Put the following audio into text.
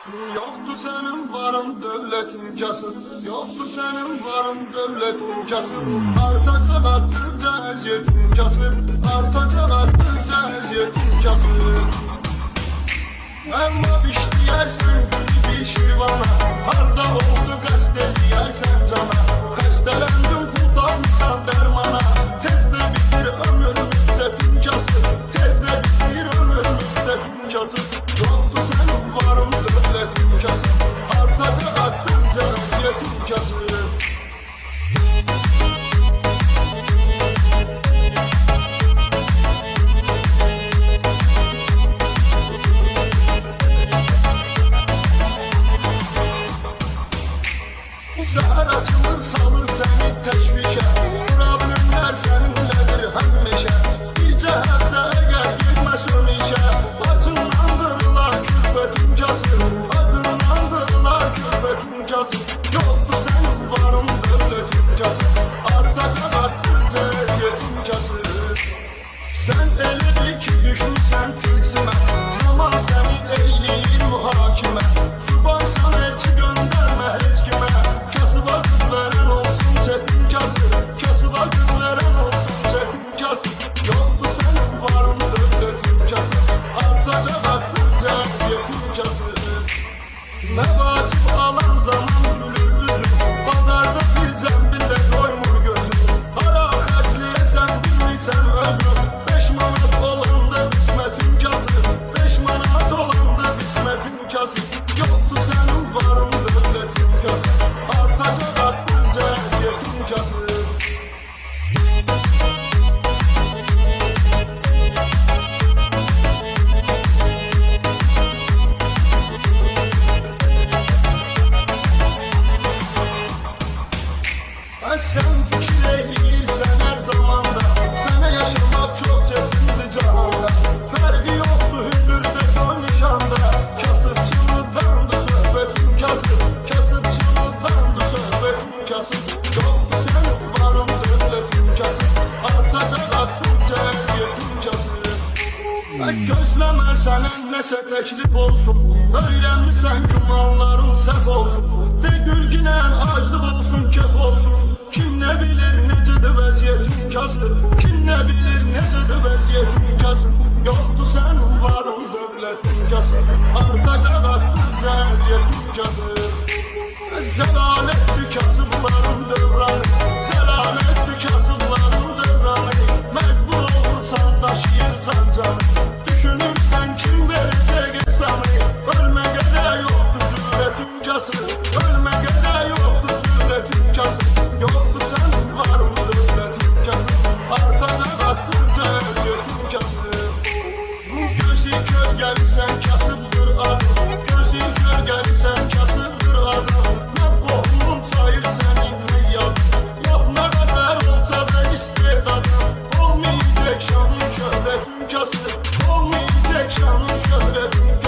Yoktu senin varın devletin casın, yoktu senin varın devletin casın. Artacak arttıkça eziyetin casın, artacak arttıkça eziyetin casın. Ama pişti yersen gül pişir bana, harda oldu kasteli yersen cana. Xəstələndim quldanmışsan dərmana, tezdə bitir ömrümüzdə düncası, tezdə bitir ömrümüzdə düncası. Yoktu senin varın devletin casın, artacak arttıkça eziyetin casın. Səhər açılır salır səni təşvişə, problemlər səninlədir həmişə. Bir cəhətdə əgər girməsən işə, acınlandırırlar külfətin casır, acınlandırırlar külfətin casır. Yoktu sənin varın dövlətin casır, artacaq arttıqca yetin casır. Sən elə bil ki düşmüsən tilsimə, zaman səni eyləyir mühakimə. Subaysan elçi göndərmə heç kimə, kasıba qız verən olsun çetin casır, kasıba qız verən olsun çetin casır. Yoktu sənin varın dövlətin casır, artacaq arttıqca yetin casır. Nə vacib alan zaman gülür üzüm, bazarda bir zəmbildə doymur gözüm. Hara xərcləyəsən bilmirsən özüm, 5 manat olanda qismətin casır, 5 manat olanda qismətin casır. Yoktu sənin varın dövlətin casır, artacaq arttıqca yetin casır. Sən fikir eyləyirsən hər zamanda, sənə yaşamaq çox çətindir cahanda. Fərqi yoxdur hüzürdə toy nişanda, kasıbçılıqdandır söhbətin casır, kasıbçılıqdandır söhbətin casır. Yoktu sənin varın dövlətin casır, artacaq artdıqca yetin casır. Gözləmə sənin nəsə təklif olsun, öyrənmirsən gümanların səhv olsun. De gülginən aclıq olsun, kef olsun. Kim ne bilir necədir vəziyyətin casır, kim ne bilir necədir vəziyyətin casır. Yoktu sənin varın dövlətin casır, artacaq artdıqca yetin casır. Zəlalətdir kasıbların dövranı, zəlalətdir kasıbların dövranı. Məcbur olursan daşıyırsan canı, düşünürsən kim verəcək hesabı. Ölməyə də yoxdur cürətin casır, ölməyə də yoxdur cürətin casır. Yoktu senin varın dövlətin casır, artacaq artdıqca yetin casır. Gözü kölgəlisən kasıbdır adım, gözü kölgəlisən kasıbdır adım. Nə qohumun sayır sənin riyadın, yap nə qədər olsa da istedadım. Olmayacaq şanın şöhrətin casır, olmayacaq şanın şöhrətin casır.